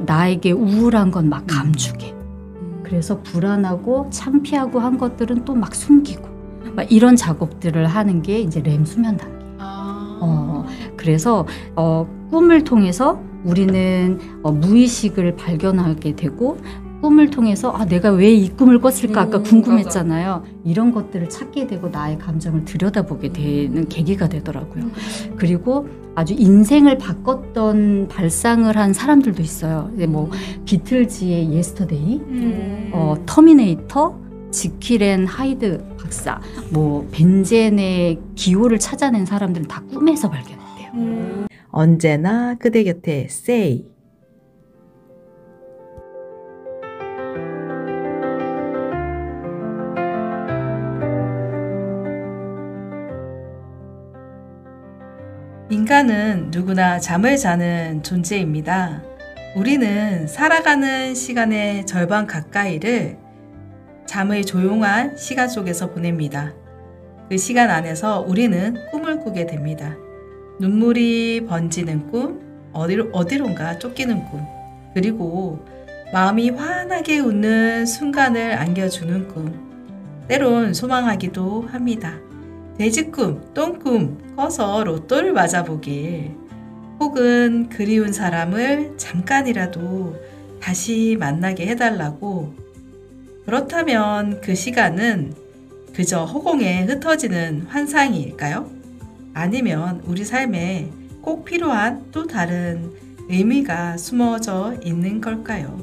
나에게 우울한 건 막 감추게. 그래서 불안하고 창피하고 한 것들은 또 막 숨기고 막 이런 작업들을 하는 게 이제 렘 수면 단계. 그래서 꿈을 통해서 우리는 무의식을 발견하게 되고 꿈을 통해서 내가 왜 이 꿈을 꿨을까 아까 궁금했잖아요. 맞아. 이런 것들을 찾게 되고 나의 감정을 들여다보게 되는 계기가 되더라고요. 그리고 아주 인생을 바꿨던 발상을 한 사람들도 있어요. 뭐 비틀즈의 예스터데이, 터미네이터, 지킬 앤 하이드 박사, 뭐 벤젠의 기호를 찾아낸 사람들은 다 꿈에서 발견했대요. 언제나 그대 곁에 세이. 인간은 누구나 잠을 자는 존재입니다. 우리는 살아가는 시간의 절반 가까이를 잠의 조용한 시간 속에서 보냅니다. 그 시간 안에서 우리는 꿈을 꾸게 됩니다. 눈물이 번지는 꿈, 어디론가 쫓기는 꿈, 그리고 마음이 환하게 웃는 순간을 안겨주는 꿈, 때론 소망하기도 합니다. 돼지꿈, 똥꿈, 커서 로또를 맞아보길, 혹은 그리운 사람을 잠깐이라도 다시 만나게 해달라고. 그렇다면 그 시간은 그저 허공에 흩어지는 환상일까요? 아니면 우리 삶에 꼭 필요한 또 다른 의미가 숨어져 있는 걸까요?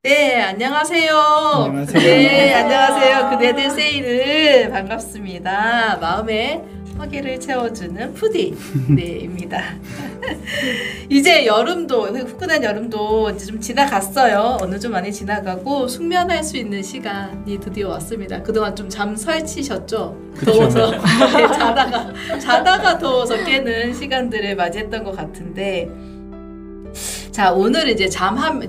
네, 안녕하세요. 안녕하세요. 네, 안녕하세요. 그대들 세이를 반갑습니다. 마음에 허기를 채워주는 푸디 네입니다. 이제 여름도, 후끈한 여름도 이제 좀 지나갔어요. 어느 좀 많이 지나가고 숙면할 수 있는 시간이 드디어 왔습니다. 그동안 좀 잠 설치셨죠? 더워서 네, 자다가 더워서 깨는 시간들을 맞이했던 것 같은데. 자, 오늘 이제 잠하면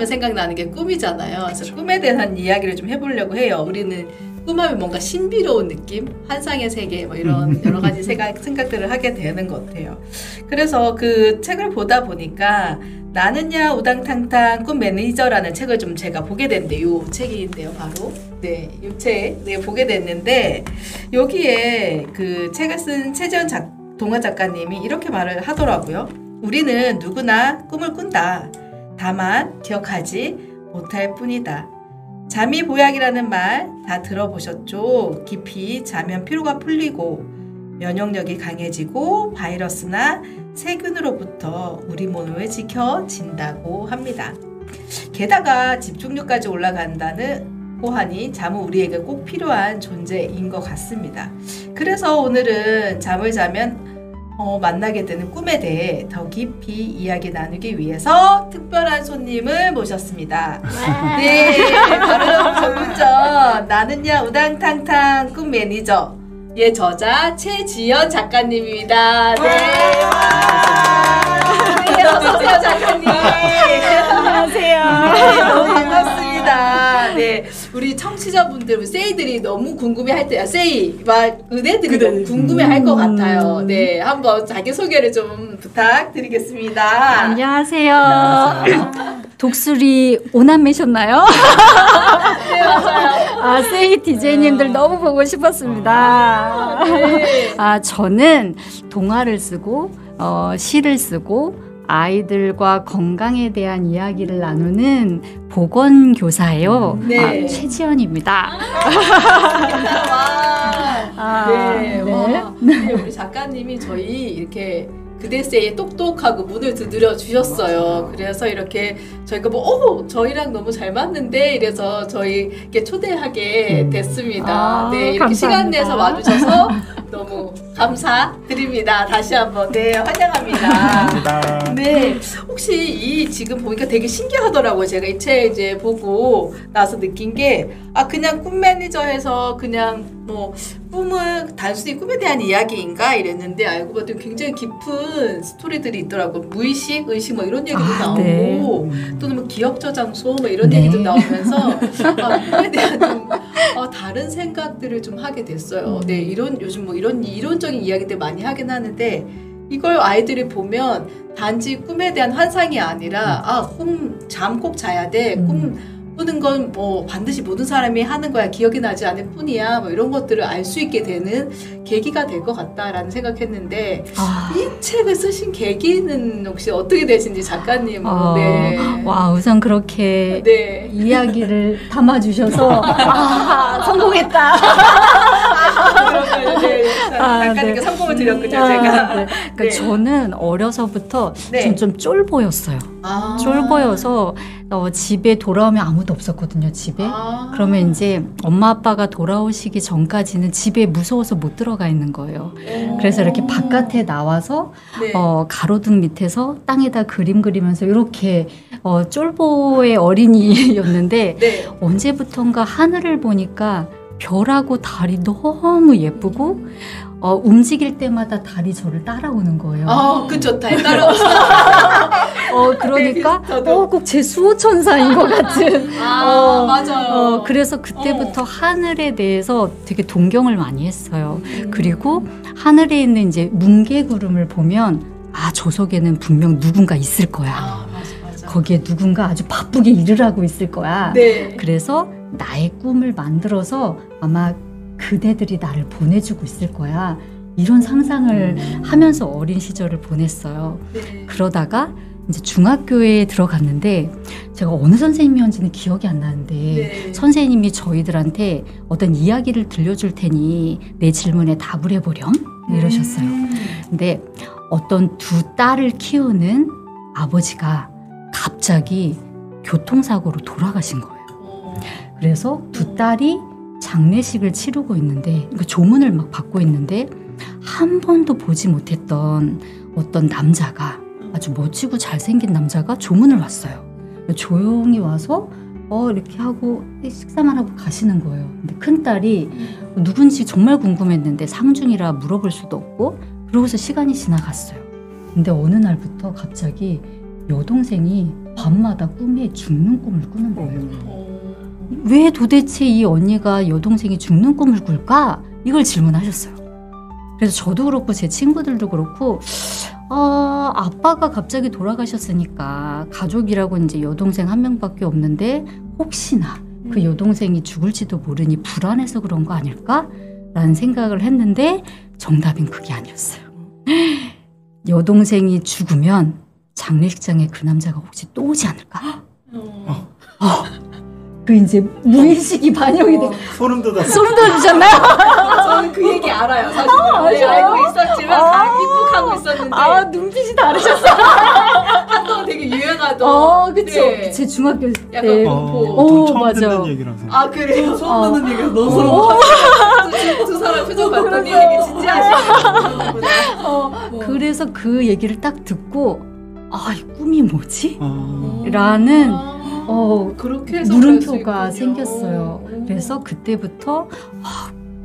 생각나는 게 꿈이잖아요. 그래서 꿈에 대한 이야기를 좀 해보려고 해요. 우리는 꿈하면 뭔가 신비로운 느낌, 환상의 세계, 뭐 이런 여러 가지 생각들을 하게 되는 것 같아요. 그래서 그 책을 보다 보니까 나는야 우당탕탕 꿈 매니저라는 책을 좀 제가 보게 됐는데, 요 책인데요, 바로. 네, 요 책, 네, 보게 됐는데, 여기에 그 책을 쓴 최재현 동화 작가님이 이렇게 말을 하더라고요. 우리는 누구나 꿈을 꾼다. 다만 기억하지 못할 뿐이다. 잠이 보약이라는 말 다 들어보셨죠? 깊이 자면 피로가 풀리고 면역력이 강해지고 바이러스나 세균으로부터 우리 몸을 지켜진다고 합니다. 게다가 집중력까지 올라간다고 하니 잠은 우리에게 꼭 필요한 존재인 것 같습니다. 그래서 오늘은 잠을 자면 만나게 되는 꿈에 대해 더 깊이 이야기 나누기 위해서 특별한 손님을 모셨습니다. 네, 바로 전문전 나는야 우당탕탕 꿈 매니저 의 저자 최지연 작가님입니다. 네, 네, 어서오세요 작가님. 안녕하세요. 네, 너무 반갑습니다. 네, 우리 청취자분들, 세이들이 너무 궁금해할 때야. 세이, 은혜들이 너무 궁금해할 것 같아요. 네, 한번 자기 소개를 좀 부탁드리겠습니다. 안녕하세요. 독수리 오남매셨나요? 네, 맞아요. 세이 DJ님들 너무 보고 싶었습니다. 네. 저는 동화를 쓰고 시를 쓰고 아이들과 건강에 대한 이야기를 나누는 보건교사예요. 네. 최지연입니다. 네, 와. 네, 우리 작가님이 저희 이렇게 그대세이에 똑똑하고 문을 두드려 주셨어요. 그래서 이렇게 저희가 저희랑 너무 잘 맞는데 이래서 저희께 초대하게 됐습니다. 네, 이렇게 감사합니다. 시간 내서 와주셔서 너무 감사드립니다. 다시 한번 네, 환영합니다. 감사합니다. 네, 혹시 이 지금 보니까 되게 신기하더라고요. 제가 이 책 이제 보고 나서 느낀 게 그냥 꿈 매니저에서 그냥 뭐 꿈은 단순히 꿈에 대한 이야기인가 이랬는데 알고 봤더니 굉장히 깊은 스토리들이 있더라고요. 무의식, 의식 뭐 이런 얘기도 나오고 네. 또는 뭐 기억 저장소 뭐 이런 네. 얘기도 나오면서 꿈에 대한 좀 다른 생각들을 좀 하게 됐어요. 네, 이런 요즘 뭐 이런 이론적인 이야기들 많이 하긴 하는데 이걸 아이들이 보면 단지 꿈에 대한 환상이 아니라 잠 꼭 자야 돼. 꿈 꾸는 건 뭐 반드시 모든 사람이 하는 거야. 기억이 나지 않을 뿐이야. 뭐 이런 것들을 알 수 있게 되는 계기가 될 것 같다라는 생각했는데 이 책을 쓰신 계기는 혹시 어떻게 되신지 작가님. 네. 와, 우선 그렇게 네. 이야기를 담아주셔서 성공했다. 네. 작가님께 성공을 드렸군요, 제가. 네. 그러니까 저는 어려서부터 네. 좀 쫄보였어요. 쫄보여서 집에 돌아오면 아무도 없었거든요, 집에. 그러면 이제 엄마 아빠가 돌아오시기 전까지는 집에 무서워서 못 들어가 있는 거예요. 그래서 이렇게 바깥에 나와서 네. 가로등 밑에서 땅에다 그림 그리면서 이렇게 쫄보의 어린이였는데 네. 언제부턴가 하늘을 보니까 별하고 달이 너무 예쁘고 움직일 때마다 달이 저를 따라오는 거예요. 그쵸. 달 따라오죠. 그러니까 네, 저도. 꼭 제 수호천사인 것 같은. 맞아요. 그래서 그때부터 하늘에 대해서 되게 동경을 많이 했어요. 그리고 하늘에 있는 이제 뭉게구름을 보면 저 속에는 분명 누군가 있을 거야. 맞아. 거기에 누군가 아주 바쁘게 일을 하고 있을 거야. 네. 그래서 나의 꿈을 만들어서 아마 그대들이 나를 보내주고 있을 거야. 이런 상상을 하면서 어린 시절을 보냈어요. 네. 그러다가 이제 중학교에 들어갔는데 제가 어느 선생님이었는지는 기억이 안 나는데 네. 선생님이 저희들한테 어떤 이야기를 들려줄 테니 내 질문에 답을 해보렴 이러셨어요. 근데 어떤 두 딸을 키우는 아버지가 갑자기 교통사고로 돌아가신 거예요. 그래서 두 딸이 장례식을 치르고 있는데 그러니까 조문을 막 받고 있는데 한 번도 보지 못했던 어떤 남자가 아주 멋지고 잘생긴 남자가 조문을 왔어요. 조용히 와서 이렇게 하고 식사만 하고 가시는 거예요. 근데 큰딸이 누군지 정말 궁금했는데 상중이라 물어볼 수도 없고 그러고서 시간이 지나갔어요. 근데 어느 날부터 갑자기 여동생이 밤마다 꿈에 죽는 꿈을 꾸는 거예요. 왜 도대체 이 언니가 여동생이 죽는 꿈을 꿀까? 이걸 질문하셨어요. 그래서 저도 그렇고 제 친구들도 그렇고 아빠가 갑자기 돌아가셨으니까 가족이라고 이제 여동생 한 명밖에 없는데 혹시나 그 여동생이 죽을지도 모르니 불안해서 그런 거 아닐까? 라는 생각을 했는데 정답은 그게 아니었어요. 여동생이 죽으면 장례식장에 그 남자가 혹시 또 오지 않을까? 그 이제 무의식이 반영이 돼. 소름 돋았어. 소름 돋으셨나요? 저는 그 얘기 알아요. 사실은. 네, 알고 있었지만 입국하고 있었는데 눈빛이 다르셨어요. 한동안 되게 유행하던. 그쵸. 네. 제 중학교 약간 때. 공포. 처음 맞아. 듣는 얘기라서. 그래요? 처음 듣는 얘기가 너무 소름 두 사람 표정 봤더니 되게 진지하시네요. 그래서 그 얘기를 딱 듣고 이 꿈이 뭐지? 어. 라는 그렇게 해서 물음표가 생겼어요. 그래서 그때부터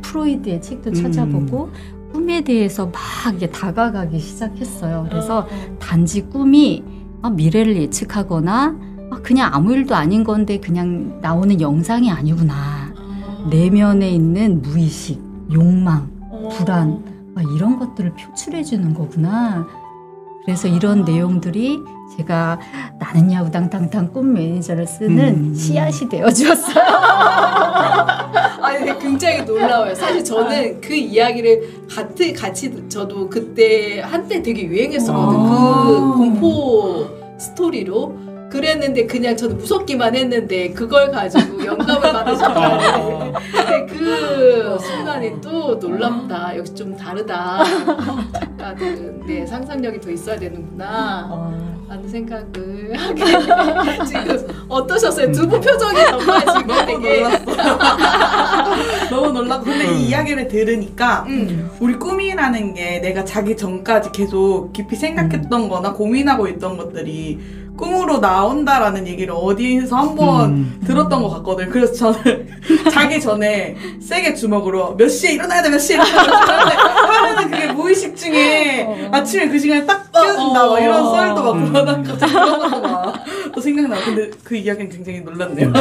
프로이드의 책도 찾아보고 꿈에 대해서 막 이게 다가가기 시작했어요. 그래서 단지 꿈이 미래를 예측하거나 그냥 아무 일도 아닌 건데 그냥 나오는 영상이 아니구나. 내면에 있는 무의식, 욕망, 불안 이런 것들을 표출해 주는 거구나. 그래서 이런 내용들이 제가 나는 야우당탕탕 꿈 매니저를 쓰는 씨앗이 되어 주었어요. 아니 굉장히 놀라워요. 사실 저는 그 이야기를 같이 저도 그때 한때 되게 유행했었거든. 그 공포 스토리로 그랬는데 그냥 저는 무섭기만 했는데 그걸 가지고 영감을 받으셨다는 그 순간이 또 놀랍다. 역시 좀 다르다. 작가들은 네, 상상력이 더 있어야 되는구나 라는 생각을 하게 지금 어떠셨어요? 두 분 표정이 정말 지금 되게 너무 놀랐고 근데 이 이야기를 들으니까 우리 꿈이라는 게 내가 자기 전까지 계속 깊이 생각했던 거나 고민하고 있던 것들이 꿈으로 나온다라는 얘기를 어디서 한번 들었던 것 같거든요. 그래서 저는 자기 전에 세게 주먹으로 몇 시에 일어나야 돼, 몇 시에 일어나야 돼 하면은 그게 무의식 중에 아침에 그 시간에 딱 깨어진다 막 이런 썰도 막 그러다가 갑자기 그런 것도 막 또 생각나고 근데 그 이야기는 굉장히 놀랐네요.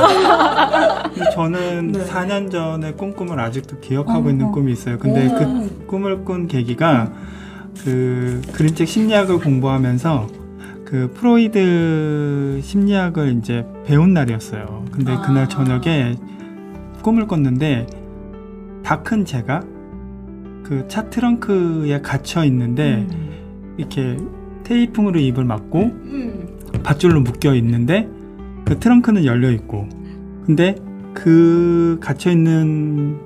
저는 네. 4년 전에 꾼 꿈을 아직도 기억하고 있는 꿈이 있어요. 근데 그 꿈을 꾼 계기가 그 그림책 심리학을 공부하면서 그 프로이드 심리학을 이제 배운 날이었어요. 근데 그날 저녁에 꿈을 꿨는데 다 큰 제가 그 차 트렁크에 갇혀 있는데 이렇게 테이프로 입을 막고 밧줄로 묶여 있는데 그 트렁크는 열려 있고 근데 그 갇혀 있는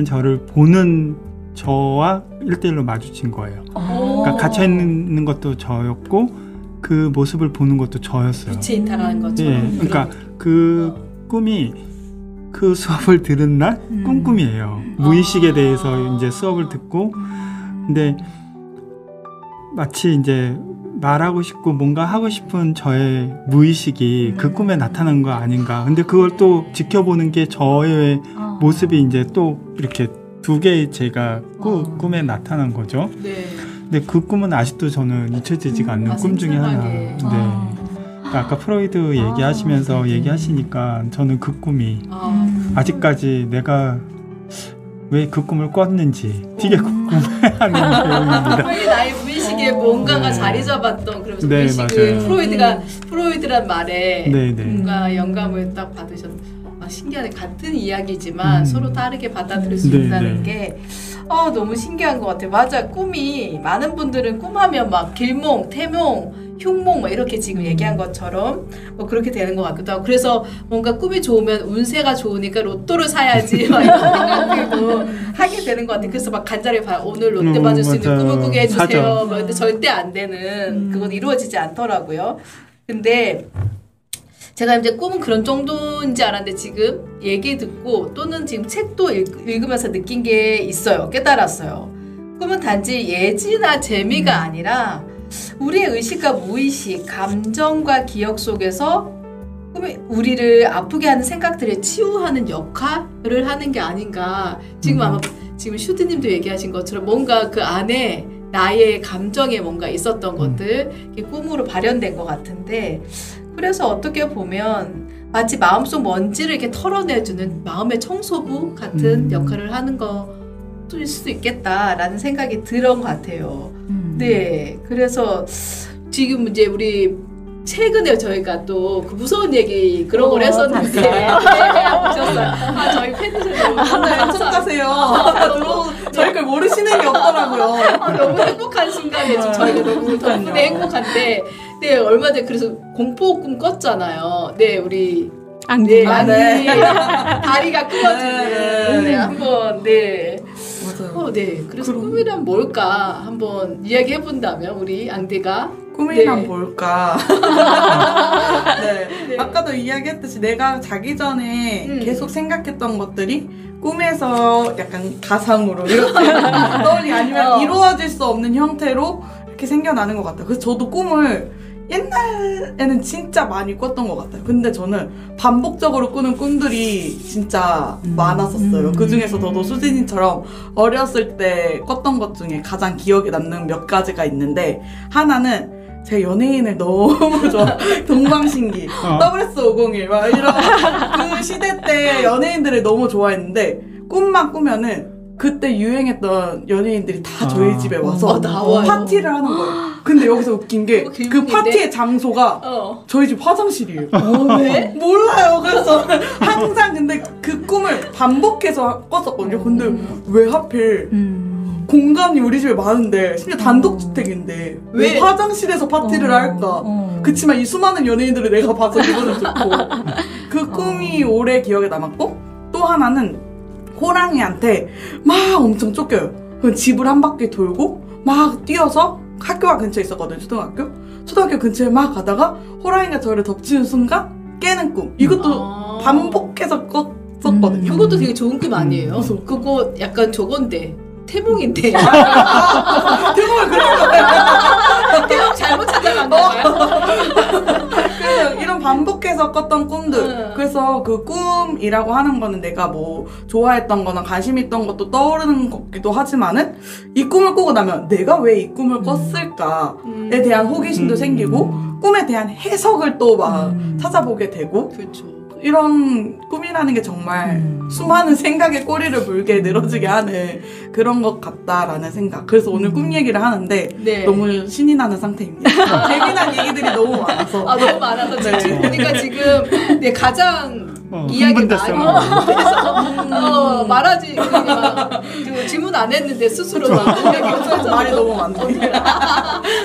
저를 보는 저와 1대1로 마주친 거예요. 그러니까 갇혀 있는 것도 저였고 그 모습을 보는 것도 저였어요. 빛에 이탈하는 것처럼. 예, 그러니까 그 꿈이 그 수업을 들은 날 꿈이에요. 무의식에 대해서 이제 수업을 듣고 근데 마치 이제 말하고 싶고 뭔가 하고 싶은 저의 무의식이 그 꿈에 나타난 거 아닌가. 근데 그걸 또 지켜보는 게 저의 모습이 이제 또 이렇게 두 개의 제가 꿈에 나타난 거죠. 네. 근데 그 꿈은 아직도 저는 잊혀지지가 않는 꿈 중에 하나. 네. 그러니까 아까 프로이드 얘기하시면서 얘기하시니까 저는 그 꿈이 아직까지 내가 왜 그 꿈을 꿨는지 되게 궁금해하는 내용입니다. 빨리 나의 무의식에 뭔가가 자리 잡았던 그러면서 네, 무의식을 맞아요. 프로이드란 말에 네, 네. 뭔가 영감을 딱 받으셨. 신기하네. 같은 이야기지만 서로 다르게 받아들일 수 네, 있다는 네. 게 너무 신기한 것 같아요. 맞아. 꿈이 많은 분들은 꿈하면 막 길몽, 태몽, 흉몽 막 이렇게 지금 얘기한 것처럼 뭐 그렇게 되는 것 같기도 하고 그래서 뭔가 꿈이 좋으면 운세가 좋으니까 로또를 사야지 막 이런 생각도 하게 되는 것 같아요. 그래서 막 간절히 봐요. 오늘 롯데 맞을 수 있는 맞아요. 꿈을 꾸게 해주세요. 사죠. 막 근데 절대 안 되는 그건 이루어지지 않더라고요. 근데 제가 이제 꿈은 그런 정도인지 알았는데 지금 얘기 듣고 또는 지금 책도 읽으면서 느낀 게 있어요. 깨달았어요. 꿈은 단지 예지나 재미가 아니라 우리의 의식과 무의식, 감정과 기억 속에서 꿈이 우리를 아프게 하는 생각들에 치유하는 역할을 하는 게 아닌가. 지금 아마 지금 슈드님도 얘기하신 것처럼 뭔가 그 안에 나의 감정에 뭔가 있었던 것들 이게 꿈으로 발현된 것 같은데 그래서 어떻게 보면 마치 마음속 먼지를 이렇게 털어내주는 마음의 청소부 같은 역할을 하는 것일 수도 있겠다라는 생각이 들은 것 같아요. 네, 그래서 지금 이제 우리 최근에 저희가 또 그 무서운 얘기 그런 걸 했었는데 보셨어요? 저희 팬들은 너무 청자세요. 저희 걸 모르시는 게 없더라고요. 너무 행복한 순간에 지금 저희가 너무 덕분에 행복한데 네 얼마 전에 그래서 공포 꿈 꿨잖아요. 네 우리 앙디. 네, 다리가 끊어지는 네, 한번 네. 맞아요. 네. 그래서 꿈이란 뭘까 한번 이야기해 본다면 우리 앙디가 꿈이란 네. 뭘까? 네. 네. 아까도 이야기했듯이 내가 자기 전에 계속 생각했던 것들이 꿈에서 약간 가상으로 이렇게 떠올리 아니면 이루어질 수 없는 형태로 이렇게 생겨나는 것 같아요. 그래서 저도 꿈을 옛날에는 진짜 많이 꿨던 것 같아요. 근데 저는 반복적으로 꾸는 꿈들이 진짜 많았었어요. 그 중에서 저도 수진이처럼 어렸을 때 꿨던 것 중에 가장 기억에 남는 몇 가지가 있는데 하나는 제 연예인을 너무 좋아. 동방신기, WS501 막 이런 그 시대 때 연예인들을 너무 좋아했는데 꿈만 꾸면은 그때 유행했던 연예인들이 다 저희 집에 와서 나와요. 파티를 하는 거예요. 근데 여기서 웃긴 게 그 파티의 장소가 저희 집 화장실이에요. 왜? 몰라요. 그래서 항상 근데 그 꿈을 반복해서 꿨었거든요. 근데 왜 하필 공간이 우리 집에 많은데 심지어 단독주택인데 왜 화장실에서 파티를 할까? 그치만 이 수많은 연예인들을 내가 봐서 기분은 좋고 그 꿈이 오래 기억에 남았고 또 하나는 호랑이한테 막 엄청 쫓겨요. 그럼 집을 한 바퀴 돌고 막 뛰어서 학교가 근처에 있었거든요. 초등학교 근처에 막 가다가 호랑이가 저를 덮치는 순간 깨는 꿈. 이것도 반복해서 꿨었거든요. 그것도 되게 좋은 꿈 아니에요? 그거 약간 저건데 태몽인데. 대박을 그래요. 태몽 잘못 찾아갔나봐요. 그래서 이런 반복해서 꿨던 꿈들. 그래서 그 꿈이라고 하는 거는 내가 뭐 좋아했던 거나 관심 있던 것도 떠오르는 것기도 하지만은 이 꿈을 꾸고 나면 내가 왜 이 꿈을 꿨을까에 대한 호기심도 생기고 꿈에 대한 해석을 또 막 찾아보게 되고 그렇죠. 이런 꿈이라는 게 정말 수많은 생각의 꼬리를 물게 늘어지게 하는 그런 것 같다라는 생각. 그래서 오늘 꿈 얘기를 하는데 네. 너무 신이 나는 상태입니다. 재미난 얘기들이 너무 많아서. 너무 많아서 지금 보니까 지금 네, 가장 이야기 많이 흥분됐어요. 말하지 그 질문 안 했는데 스스로 말이 너무 많네.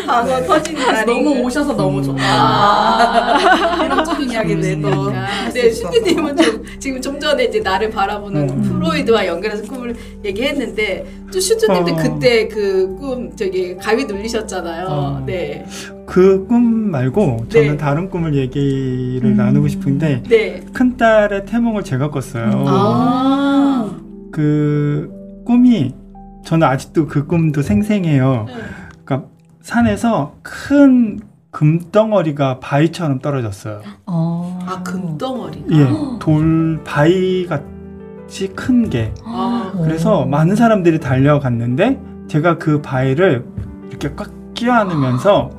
방어 터지는 날이 너무 오셔서 너무 좋다. 이런 꿈 이야기들도. 네, 슈티님은 지금 좀 전에 이제 나를 바라보는 프로이드와 연결해서 꿈을 얘기했는데 또 슈티님도 그때 그 꿈 저기 가위 눌리셨잖아요. 네. 그 꿈 말고 저는 네. 다른 꿈을 얘기를 나누고 싶은데 네. 큰딸의 태몽을 제가 꿨어요. 그 꿈이 저는 아직도 그 꿈도 생생해요. 그러니까 산에서 큰 금덩어리가 바위처럼 떨어졌어요. 금덩어리가? 예, 돌 바위 같이 큰 게. 그래서 많은 사람들이 달려갔는데 제가 그 바위를 이렇게 꽉 끼워 안으면서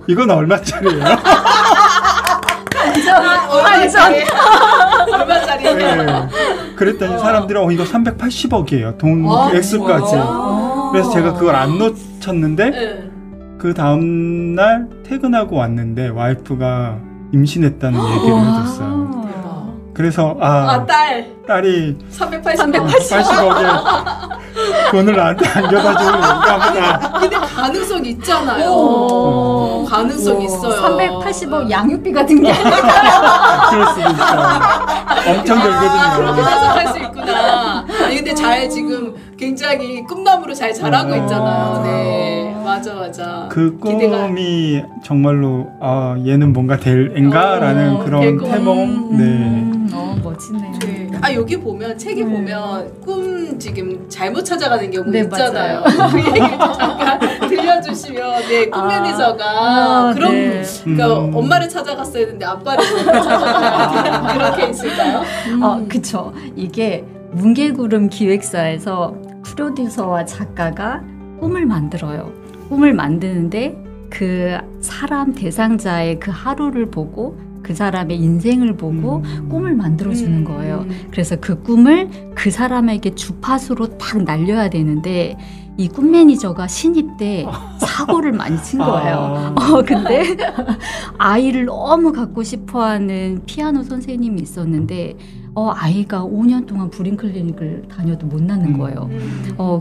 이건 얼마짜리예요? 얼마짜리예요? 네. 그랬더니 사람들이 이거 380억이에요. 돈 액수까지. 그래서 제가 그걸 안 놓쳤는데 네. 그 다음날 퇴근하고 왔는데 와이프가 임신했다는 얘기를 해줬어요. 그래서 딸이 380억 돈을 나한테 안겨다 주는 건가 보다. 근데 가능성 있잖아요. 가능성 있어요. 380억 양육비 같은 게 그럴 수도 있어요. 엄청 들거든요. 그렇게 해석할 수 있구나. 아니 근데 잘 지금 굉장히 꿈나무로 잘 자라고 있잖아요. 네, 맞아. 그 꿈이 정말로 얘는 뭔가 될 앤가라는 그런 태몽. 네. 멋지네요. 네. 여기 보면 책에 보면 꿈 지금 잘못 찾아가는 경우 네, 있잖아요. 그 얘기 잠깐 들려주시면 꿈 매니저가 그런 그러니까 엄마를 찾아갔어야 했는데 아빠를 찾아가는 그런 케이스일까요? 그쵸. 이게 뭉게구름 기획사에서 프로듀서와 작가가 꿈을 만들어요. 꿈을 만드는데 그 사람 대상자의 그 하루를 보고 그 사람의 인생을 보고 꿈을 만들어주는 거예요. 그래서 그 꿈을 그 사람에게 주파수로 딱 날려야 되는데 이 꿈 매니저가 신입 때 사고를 많이 친 거예요. 근데 아이를 너무 갖고 싶어하는 피아노 선생님이 있었는데 아이가 5년 동안 브린 클리닉을 다녀도 못 낳는 거예요.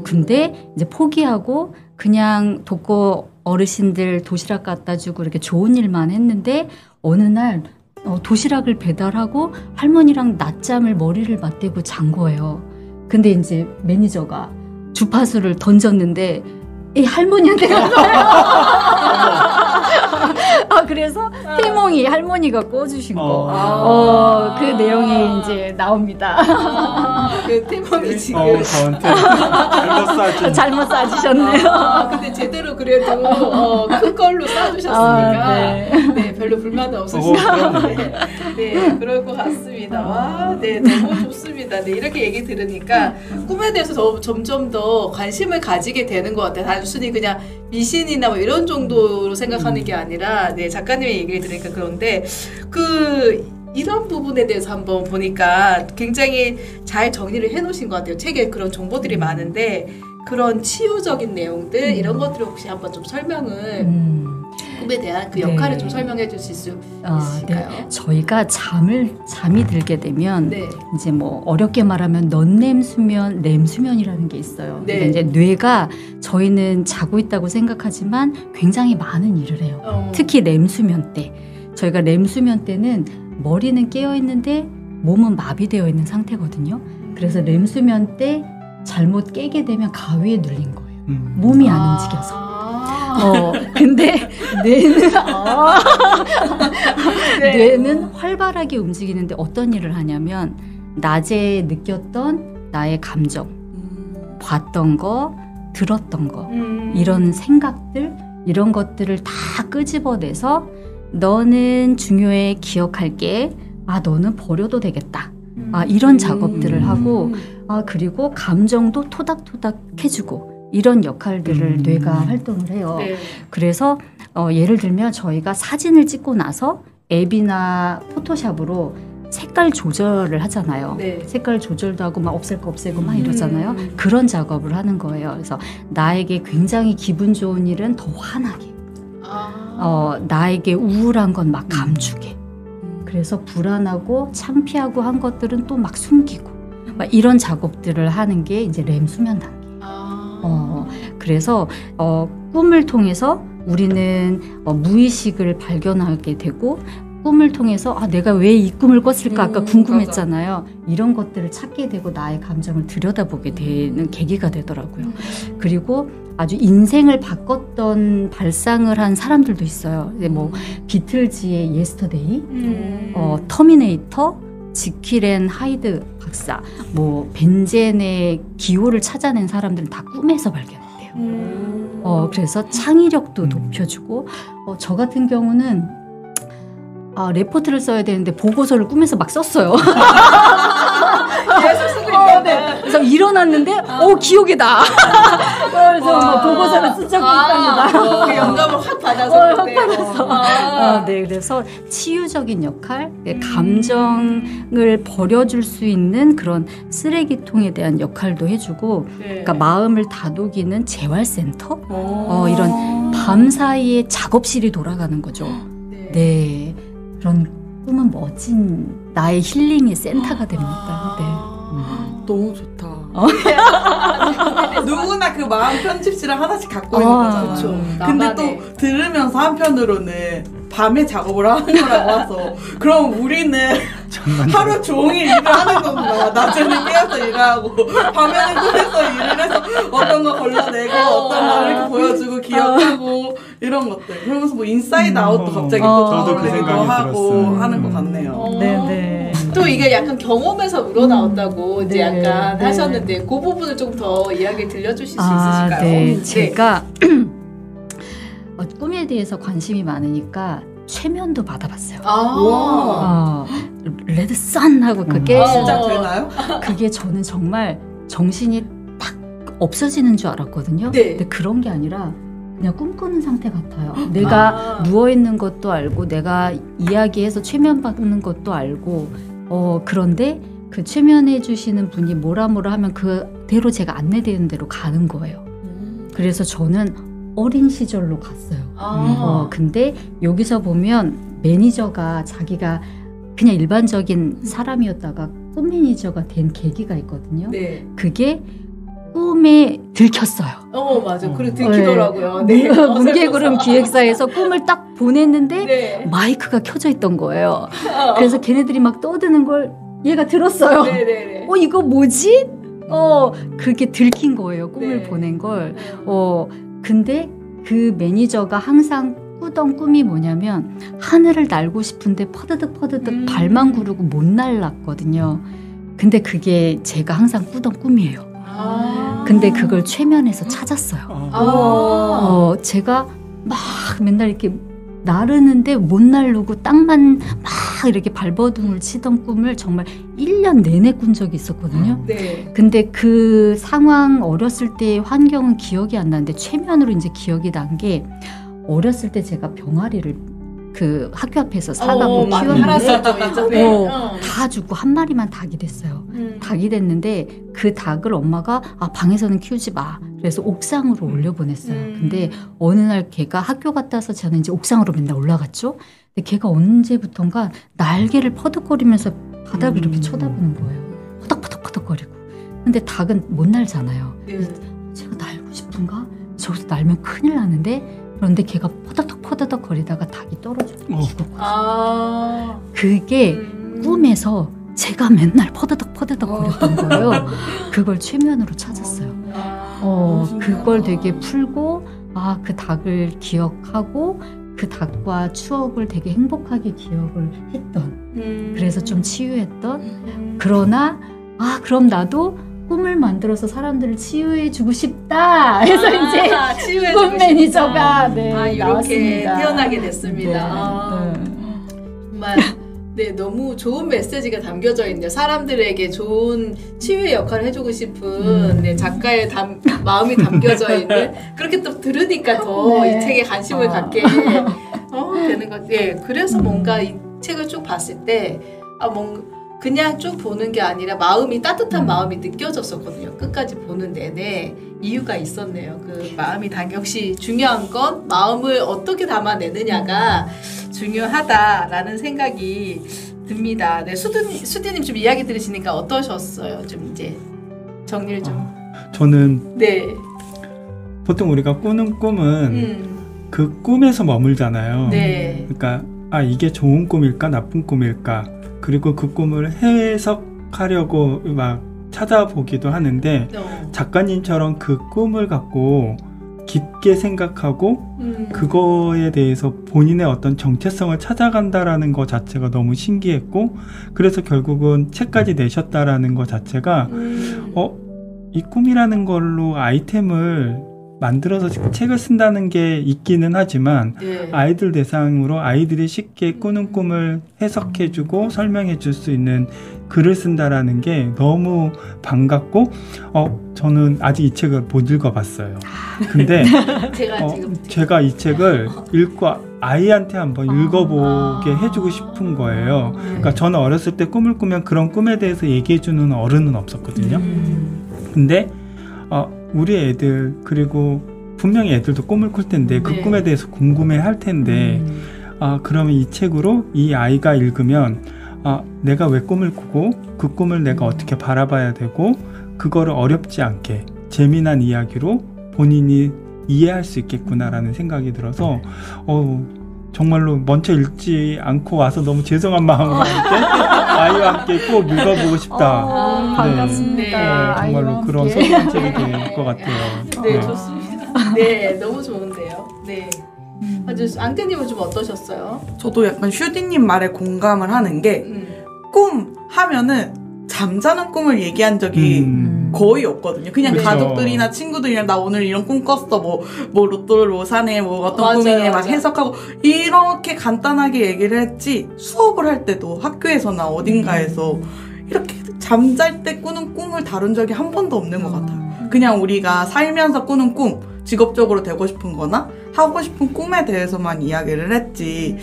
근데 이제 포기하고 그냥 독거 어르신들 도시락 갖다 주고 이렇게 좋은 일만 했는데 어느 날 도시락을 배달하고 할머니랑 낮잠을 머리를 맞대고 잔 거예요. 근데 이제 매니저가 주파수를 던졌는데 이 할머니한테 간 거예요. 그래서 태몽이 할머니가 꿔주신 거. 그 내용이 이제 나옵니다. 그 태몽이 지금 저한테 잘못 쏴주셨네요. 근데 제대로 그래도 큰 걸로 쏴주셨으니까 네, 별로 불만은 없으시죠. 네, 그럴 것 같습니다. 네, 너무 좋습니다. 네, 이렇게 얘기 들으니까 꿈에 대해서 점점 더 관심을 가지게 되는 것 같아요. 단순히 그냥 미신이나 뭐 이런 정도로 생각하는 게 아니라 작가님의 얘기를 들으니까 그런데 이런 부분에 대해서 한번 보니까 굉장히 잘 정리를 해놓으신 것 같아요. 책에 그런 정보들이 많은데 그런 치유적인 내용들 이런 것들을 혹시 한번 좀 설명을 꿈에 대한 그 네. 역할을 좀 설명해 주실 수 있으실까요? 네. 저희가 잠이 들게 되면 네. 이제 뭐 어렵게 말하면 넌렘수면, 렘수면이라는 게 있어요. 네. 근데 이제 뇌가 저희는 자고 있다고 생각하지만 굉장히 많은 일을 해요. 특히 렘수면 때. 저희가 렘수면 때는 머리는 깨어 있는데 몸은 마비되어 있는 상태거든요. 그래서 렘수면 때 잘못 깨게 되면 가위에 눌린 거예요. 몸이 안 움직여서. 근데 뇌는 활발하게 움직이는데 어떤 일을 하냐면 낮에 느꼈던 나의 감정, 봤던 거, 들었던 거, 이런 생각들, 이런 것들을 다 끄집어내서 너는 중요해, 기억할게. 아, 너는 버려도 되겠다. 아, 이런 작업들을 하고, 아, 그리고 감정도 토닥토닥 해주고, 이런 역할들을 뇌가 활동을 해요. 네. 그래서 예를 들면 저희가 사진을 찍고 나서 앱이나 포토샵으로 색깔 조절을 하잖아요. 네. 색깔 조절도 하고 막 없앨 거 없애고 막 이러잖아요. 그런 작업을 하는 거예요. 그래서 나에게 굉장히 기분 좋은 일은 더 환하게, 나에게 우울한 건 막 감추게. 그래서 불안하고 창피하고 한 것들은 또 막 숨기고 막 이런 작업들을 하는 게 이제 렘 수면 단계. 그래서 꿈을 통해서 우리는 무의식을 발견하게 되고 꿈을 통해서 아, 내가 왜 이 꿈을 꿨을까 아까 궁금했잖아요. 이런 것들을 찾게 되고 나의 감정을 들여다보게 되는 계기가 되더라고요. 그리고 아주 인생을 바꿨던 발상을 한 사람들도 있어요. 이제 뭐 비틀즈의 예스터데이, 터미네이터, 지킬 앤 하이드 박사, 뭐 벤젠의 기호를 찾아낸 사람들은 다 꿈에서 발견했대요. 그래서 창의력도 높여주고, 저 같은 경우는 레포트를 써야 되는데 보고서를 꿈에서 막 썼어요. 계속 쓰고 있다. 네. 그래서 일어났는데, 기억이다. 그래서 뭐 보고서를 쓴 적도 있답니다. 그 영감을 확 받아서. 네, 그래서 치유적인 역할, 감정을 버려줄 수 있는 그런 쓰레기통에 대한 역할도 해주고, 그러니까 마음을 다독이는 재활센터, 이런 밤 사이에 작업실이 돌아가는 거죠. 네, 그런 꿈은 멋진 나의 힐링의 센터가 됩니다. 네. 너무 좋다. 누구나 그 마음 편집실을 하나씩 갖고 있는 거잖아요. 그렇죠. 근데 또 들으면서 한편으로는 밤에 작업을 하는 거라고 와서 그럼 우리는 하루 종일 일을 하는 건가? 낮에는 깨어서 일하고 밤에는 꿈에서 일을 해서 어떤 거 걸러내고 어떤 거 이렇게 보여주고 기억하고 이런 것들. 그러면서 뭐 인사이드 아웃도 갑자기 또 저도 그 떠올리기도 생각이 하고 들었어요. 하는 것 같네요. 네. 또 이게 약간 경험에서 우러나왔다고 이제 네, 약간 네. 하셨는데 그 부분을 좀 더 이야기 들려주실 수 있으실까요? 네, 제가 꿈에 대해서 관심이 많으니까 최면도 받아봤어요. 레드 선 하고 그게 진짜 되나요? 그게 저는 정말 정신이 딱 없어지는 줄 알았거든요. 네. 근데 그런 게 아니라 그냥 꿈꾸는 상태 같아요. 내가 누워있는 것도 알고 내가 이야기해서 최면받는 것도 알고 그런데 그 최면해 주시는 분이 뭐라 하면 그대로 제가 안내되는 대로 가는 거예요. 그래서 저는 어린 시절로 갔어요. 근데 여기서 보면 매니저가 자기가 그냥 일반적인 사람이었다가 꿈 매니저가 된 계기가 있거든요. 네. 그게 꿈에 들켰어요. 맞아. 그래 들키더라고요. 네. 문개구름 기획사에서 꿈을 딱 보냈는데 네. 마이크가 켜져 있던 거예요. 그래서 걔네들이 막 떠드는 걸 얘가 들었어요. 네네네. 이거 뭐지? 그게 들킨 거예요. 꿈을 네. 보낸 걸. 근데 그 매니저가 항상 꾸던 꿈이 뭐냐면 하늘을 날고 싶은데 퍼드득 발만 구르고 못 날랐거든요. 근데 그게 제가 항상 꾸던 꿈이에요. 근데 그걸 최면에서 찾았어요. 제가 막 맨날 이렇게 나르는데 못 날르고 땅만 막 이렇게 발버둥을 치던 꿈을 정말 1년 내내 꾼 적이 있었거든요. 네. 근데 그 상황 어렸을 때의 환경은 기억이 안 나는데 최면으로 이제 기억이 난 게 어렸을 때 제가 병아리를 그 학교 앞에서 사가고 키웠는데 다 죽고 한 마리만 닭이 됐어요. 닭이 됐는데 그 닭을 엄마가 방에서는 키우지 마. 그래서 옥상으로 올려보냈어요. 음. 근데 어느 날 걔가 학교 갔다 와서 저는 이제 옥상으로 맨날 올라갔죠. 근데 걔가 언제부턴가 날개를 퍼득거리면서 바닥을 이렇게 쳐다보는 거예요. 퍼덕퍼덕퍼덕거리고. 근데 닭은 못 날잖아요. 네. 제가 날고 싶은가? 저기서 날면 큰일 나는데 그런데 걔가 퍼덕퍼덕 거리다가 닭이 떨어져 죽었거든요. 아. 그게 꿈에서 제가 맨날 퍼덕퍼덕 거렸던 거예요. 그걸 최면으로 찾았어요. 그걸 되게 풀고 그 닭을 기억하고 그 닭과 추억을 되게 행복하게 기억을 했던 그래서 좀 치유했던 그러나 그럼 나도 꿈을 만들어서 사람들을 치유해주고 싶다 해서 이제 치유해주고 꿈 매니저가 네, 이렇게 나왔습니다. 태어나게 됐습니다. 네. 정말 네, 너무 좋은 메시지가 담겨져 있네요. 사람들에게 좋은 치유의 역할을 해주고 싶은 네, 작가의 마음이 담겨져 있는 그렇게 또 들으니까 더 이 네. 책에 관심을 갖게 되는 것. 네, 그래서 뭔가 이 책을 쭉 봤을 때 그냥 쭉 보는 게 아니라 마음이 따뜻한 마음이 느껴졌었거든요. 끝까지 보는 내내 이유가 있었네요. 그 마음이 역시 중요한 건 마음을 어떻게 담아내느냐가 중요하다라는 생각이 듭니다. 네, 수디님 좀 이야기 들으시니까 어떠셨어요? 좀 이제 정리를 좀. 저는 네. 보통 우리가 꾸는 꿈은 그 꿈에서 머물잖아요. 네. 그러니까 이게 좋은 꿈일까 나쁜 꿈일까 그리고 그 꿈을 해석하려고 막 찾아보기도 하는데 작가님처럼 그 꿈을 갖고 깊게 생각하고 그거에 대해서 본인의 어떤 정체성을 찾아간다라는 것 자체가 너무 신기했고 그래서 결국은 책까지 내셨다라는 것 자체가 이 꿈이라는 걸로 아이템을 만들어서 책을 쓴다는 게 있기는 하지만 네. 아이들 대상으로 아이들이 쉽게 꾸는 꿈을 해석해주고 설명해줄 수 있는 글을 쓴다라는 게 너무 반갑고 저는 아직 이 책을 못 읽어봤어요. 근데 제가 이 책을 읽고 아이한테 한번 읽어보게 해주고 싶은 거예요. 그러니까 저는 어렸을 때 꿈을 꾸면 그런 꿈에 대해서 얘기해주는 어른은 없었거든요. 근데 우리 애들 그리고 분명히 애들도 꿈을 꿀 텐데 그 꿈에 대해서 궁금해 할 텐데 그러면 이 책으로 이 아이가 읽으면 내가 왜 꿈을 꾸고 그 꿈을 내가 어떻게 바라봐야 되고 그거를 어렵지 않게 재미난 이야기로 본인이 이해할 수 있겠구나라는 생각이 들어서 정말로 먼저 읽지 않고 와서 너무 죄송한 마음으로 아이와 함께 꼭 읽어보고 싶다. 반갑습니다. 네, 정말로 그런 소중한 책이 될 것 같아요. 네, 좋습니다. 네, 너무 좋은데요. 네. 아주 앙태님은 좀 어떠셨어요? 저도 약간 슈디님 말에 공감을 하는 게 꿈 하면은 잠자는 꿈을 얘기한 적이 거의 없거든요. 그냥 그쵸. 가족들이나 친구들이랑 나 오늘 이런 꿈 꿨어. 뭐 로또를 뭐 사네. 뭐 어떤 꿈이네. 막 해석하고 이렇게 간단하게 얘기를 했지 수업을 할 때도 학교에서나 어딘가에서 이렇게 잠잘 때 꾸는 꿈을 다룬 적이 한 번도 없는 것 같아요. 그냥 우리가 살면서 꾸는 꿈, 직업적으로 되고 싶은 거나 하고 싶은 꿈에 대해서만 이야기를 했지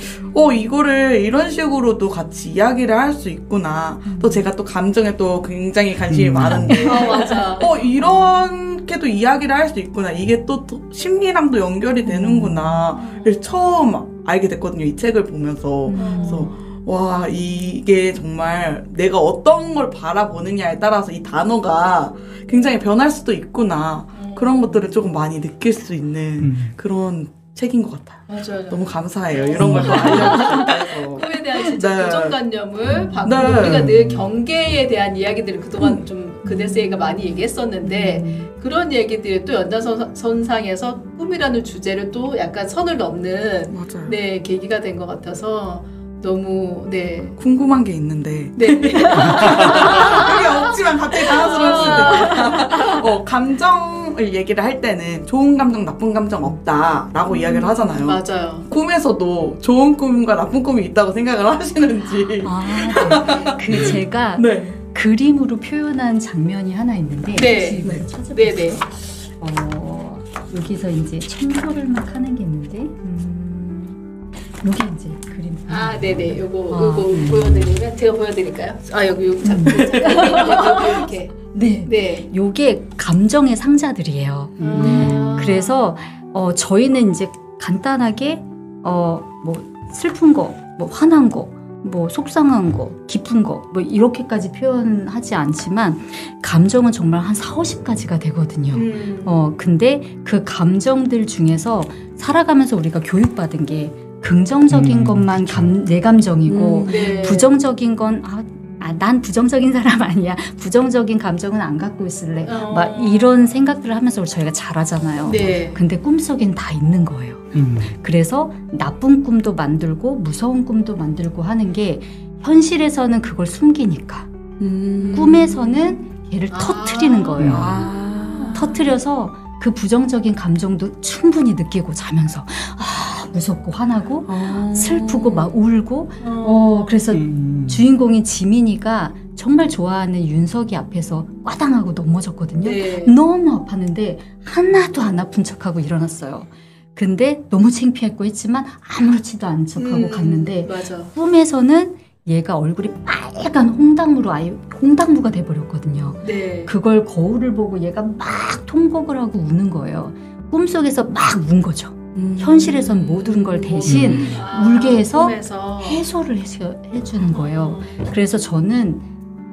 이거를 이런 식으로도 같이 이야기를 할 수 있구나. 또 제가 또 감정에 또 굉장히 관심이 많은데 맞아. 이렇게도 이야기를 할 수 있구나. 이게 또 심리랑도 연결이 되는구나.를 처음 알게 됐거든요. 이 책을 보면서. 그래서 와, 이게 정말 내가 어떤 걸 바라보느냐에 따라서 이 단어가 굉장히 변할 수도 있구나. 그런 것들을 조금 많이 느낄 수 있는 그런 책인 것 같아요. 맞아요. 너무 감사해요. 이런 걸 또 알려주셔서. 꿈에 대한 진짜 고정관념을 바꾸고 네. 우리가 늘 경계에 대한 이야기들을 그동안 좀 그대세이가 많이 얘기했었는데 그런 얘기들이 또 연장선상에서 꿈이라는 주제를 또 약간 선을 넘는 맞아요. 네, 계기가 된 것 같아서 너무 궁금한 게 있는데 네. 그게 없지만 갑자기 당황스러울 수도 있고 감정을 얘기를 할 때는 좋은 감정, 나쁜 감정 없다라고 이야기를 하잖아요. 맞아요. 꿈에서도 좋은 꿈과 나쁜 꿈이 있다고 생각을 하시는지. 네. 그 제가 네. 그림으로 표현한 장면이 하나 있는데 네. 지금 찾아보세요. 네네. 여기서 이제 청소를 막 하는 게 있는데 여기 이제 그림. 네네. 요거 보여드리면 제가 보여드릴까요? 여기 잠깐 이렇게 네. 네. 요게 감정의 상자들이에요. 그래서 저희는 이제 간단하게 뭐 슬픈 거, 뭐 화난 거, 뭐 속상한 거, 기쁜 거, 뭐 이렇게까지 표현하지 않지만 감정은 정말 한 4, 50가지가 되거든요. 근데 그 감정들 중에서 살아가면서 우리가 교육받은 게 긍정적인 것만 내 감정이고 네. 부정적인 건 난 부정적인 사람 아니야. 부정적인 감정은 안 갖고 있을래. 막 이런 생각들을 하면서 저희가 잘하잖아요. 네. 근데 꿈속엔 다 있는 거예요. 그래서 나쁜 꿈도 만들고 무서운 꿈도 만들고 하는 게 현실에서는 그걸 숨기니까 꿈에서는 걔를 터트리는 거예요. 터트려서 그 부정적인 감정도 충분히 느끼고 자면서 무섭고 화나고 슬프고 막 울고 그래서 주인공인 지민이가 정말 좋아하는 윤석이 앞에서 꽈당하고 넘어졌거든요. 네. 너무 아팠는데 하나도 안 아픈 척하고 일어났어요. 근데 너무 창피했고 했지만 아무렇지도 않은 척하고 갔는데 맞아. 꿈에서는 얘가 얼굴이 빨간 홍당무가 돼버렸거든요. 네. 그걸 거울을 보고 얘가 막 통곡을 하고 우는 거예요. 꿈속에서 막 운 거죠. 현실에선 모든 걸 대신 울게 해서 꿈에서. 해소를 해주는 거예요. 그래서 저는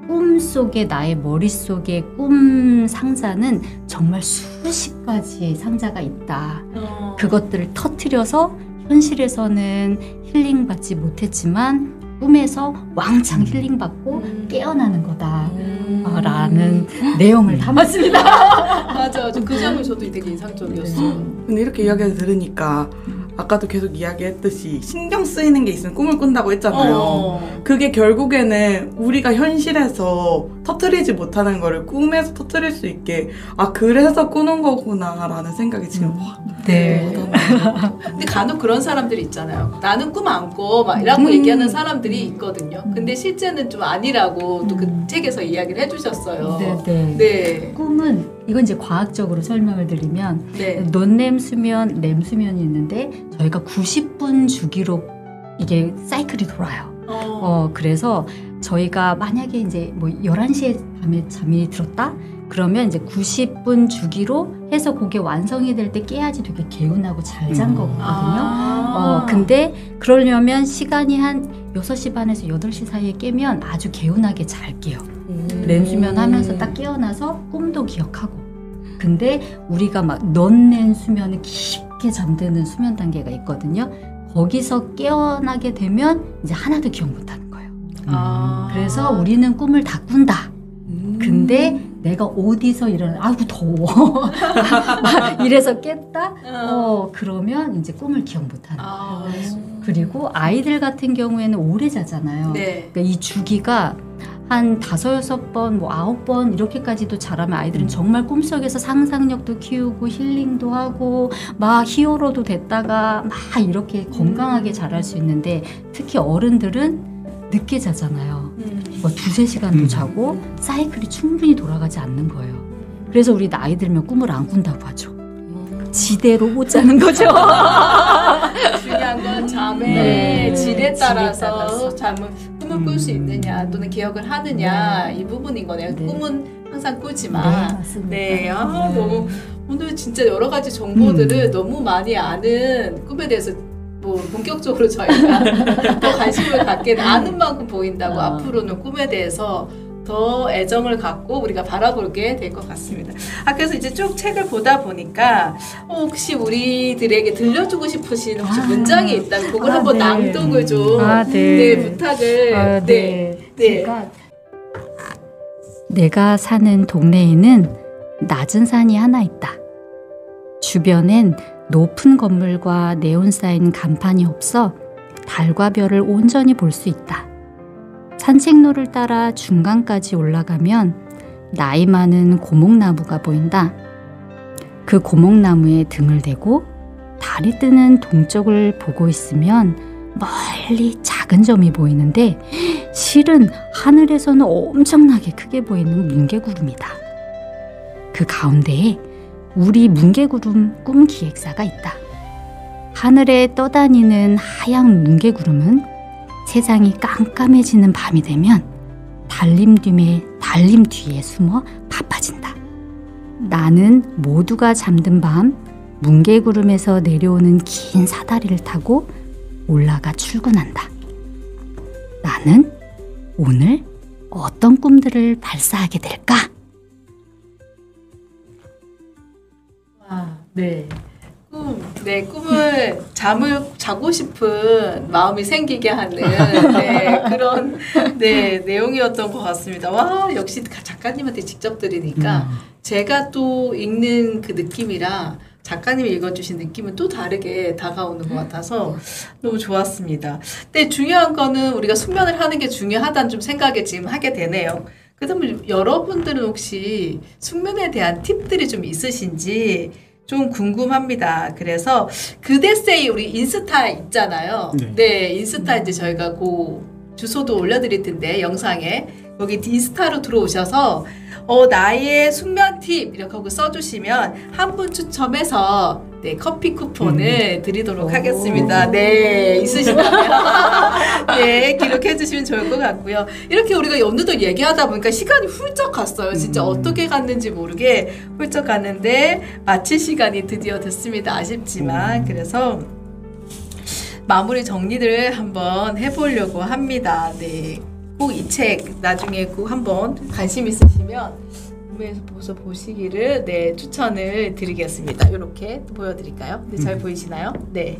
꿈속에 나의 머릿속에 꿈 상자는 정말 수십 가지의 상자가 있다. 그것들을 터트려서 현실에서는 힐링받지 못했지만 꿈에서 왕창 힐링받고 깨어나는 거다. 라는 내용을 담았습니다. 맞아. 그 점이 저도 되게 인상적이었어요. 근데 이렇게 이야기를 들으니까 아까도 계속 이야기했듯이 신경 쓰이는 게 있으면 꿈을 꾼다고 했잖아요. 그게 결국에는 우리가 현실에서 터뜨리지 못하는 거를 꿈에서 터뜨릴 수 있게 그래서 꾸는 거구나 라는 생각이 지금 네. 근데 간혹 그런 사람들이 있잖아요. 나는 꿈 안 꿔 막 이라고 얘기하는 사람들이 있거든요. 근데 실제는 좀 아니라고 또 그 책에서 이야기를 해주셨어요. 네. 꿈은 이건 이제 과학적으로 설명을 드리면 네. 논렘 수면, 렘 수면이 있는데 저희가 90분 주기로 이게 사이클이 돌아요. 그래서 저희가 만약에 이제 뭐 11시에 밤에 잠이 들었다? 그러면 이제 90분 주기로 해서 그게 완성이 될 때 깨야지 되게 개운하고 잘 잔 거거든요. 근데 그러려면 시간이 한 6시 반에서 8시 사이에 깨면 아주 개운하게 잘 깨요. 렘수면 하면서 딱 깨어나서 꿈도 기억하고. 근데 우리가 막 넌낸 수면은 깊게 잠드는 수면 단계가 있거든요. 거기서 깨어나게 되면 이제 하나도 기억 못하는 거예요. 그래서 우리는 꿈을 다 꾼다. 근데 내가 어디서 아이고 더워 이래서 깼다 그러면 이제 꿈을 기억 못하는 거예요. 그리고 아이들 같은 경우에는 오래 자잖아요. 네. 그러니까 이 주기가 한 5, 6번, 뭐 9번 이렇게까지도 자라면 아이들은 정말 꿈속에서 상상력도 키우고 힐링도 하고 막 히어로도 됐다가 막 이렇게 건강하게 자랄 수 있는데 특히 어른들은 늦게 자잖아요. 뭐 2-3시간도 자고 사이클이 충분히 돌아가지 않는 거예요. 그래서 우리 나이 들면 꿈을 안 꾼다고 하죠. 지대로 못 자는 거죠. 중요한 건 잠의 네. 질에 따라서 질에 따라서. 꿈을 꿀 수 있느냐 또는 기억을 하느냐 이 부분인 거네요. 네. 꿈은 항상 꾸지만 맞습니다. 네, 너무 오늘 진짜 여러 가지 정보들을 너무 많이 아는 꿈에 대해서 뭐 본격적으로 저희가 더 관심을 갖게 아는 만큼 보인다고 앞으로는 꿈에 대해서 더 애정을 갖고 우리가 바라보게 될 것 같습니다. 그래서 이제 쭉 책을 보다 보니까 혹시 우리들에게 들려주고 싶으신 혹시 문장이 있다면 그걸 한번 네. 낭독을 좀 부탁을 네. 내가 사는 동네에는 낮은 산이 하나 있다. 주변엔 높은 건물과 네온사인 간판이 없어 달과 별을 온전히 볼 수 있다. 산책로를 따라 중간까지 올라가면 나이 많은 고목나무가 보인다. 그 고목나무에 등을 대고 달이 뜨는 동쪽을 보고 있으면 멀리 작은 점이 보이는데 실은 하늘에서는 엄청나게 크게 보이는 뭉게구름이다. 그 가운데에 우리 뭉게구름 꿈기획사가 있다. 하늘에 떠다니는 하얀 뭉게구름은 세상이 깜깜해지는 밤이 되면 달림 뒤에 숨어 바빠진다. 나는 모두가 잠든 밤 뭉게구름에서 내려오는 긴 사다리를 타고 올라가 출근한다. 나는 오늘 어떤 꿈들을 발사하게 될까? 네. 꿈을 잠을 자고 싶은 마음이 생기게 하는 그런 내용이었던 것 같습니다. 와, 역시 작가님한테 직접 들으니까 제가 또 읽는 그 느낌이랑 작가님이 읽어주신 느낌은 또 다르게 다가오는 것 같아서 너무 좋았습니다. 근데 중요한 거는 우리가 숙면을 하는 게 중요하다는 좀 생각을 지금 하게 되네요. 그러면 여러분들은 혹시 숙면에 대한 팁들이 좀 있으신지 좀 궁금합니다. 그래서 그대세이 우리 인스타 있잖아요. 네, 인스타 이제 저희가 주소도 올려드릴 텐데 영상에 거기 인스타로 들어오셔서 나의 숙면 팁 이렇게 하고 써주시면 한 분 추첨해서 커피 쿠폰을 드리도록 하겠습니다. 네, 있으시다면 네, 기록해 주시면 좋을 것 같고요. 이렇게 우리가 오늘도 얘기하다 보니까 시간이 훌쩍 갔어요. 진짜 어떻게 갔는지 모르게 훌쩍 갔는데 마칠 시간이 드디어 됐습니다. 아쉽지만 그래서 마무리 정리를 한번 해보려고 합니다. 네, 꼭 이 책 나중에 꼭 한번 관심 있으시면 구매해서 보시기를 추천을 드리겠습니다. 이렇게 보여드릴까요? 네, 잘 보이시나요? 네,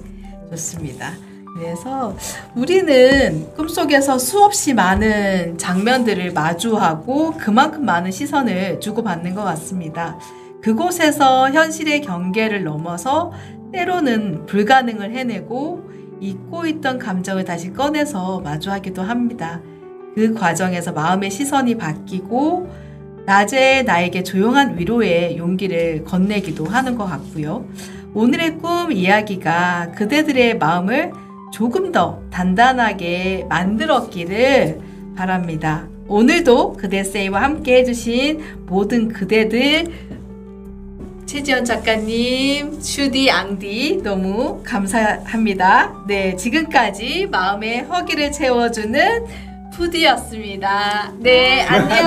좋습니다. 그래서 우리는 꿈속에서 수없이 많은 장면들을 마주하고 그만큼 많은 시선을 주고받는 것 같습니다. 그곳에서 현실의 경계를 넘어서 때로는 불가능을 해내고 잊고 있던 감정을 다시 꺼내서 마주하기도 합니다. 그 과정에서 마음의 시선이 바뀌고 낮에 나에게 조용한 위로의 용기를 건네기도 하는 것 같고요. 오늘의 꿈 이야기가 그대들의 마음을 조금 더 단단하게 만들었기를 바랍니다. 오늘도 그대세이와 함께 해주신 모든 그대들, 최지연 작가님, 슈디, 앙디 너무 감사합니다. 네, 지금까지 마음의 허기를 채워주는 푸디였습니다. 네, 안녕.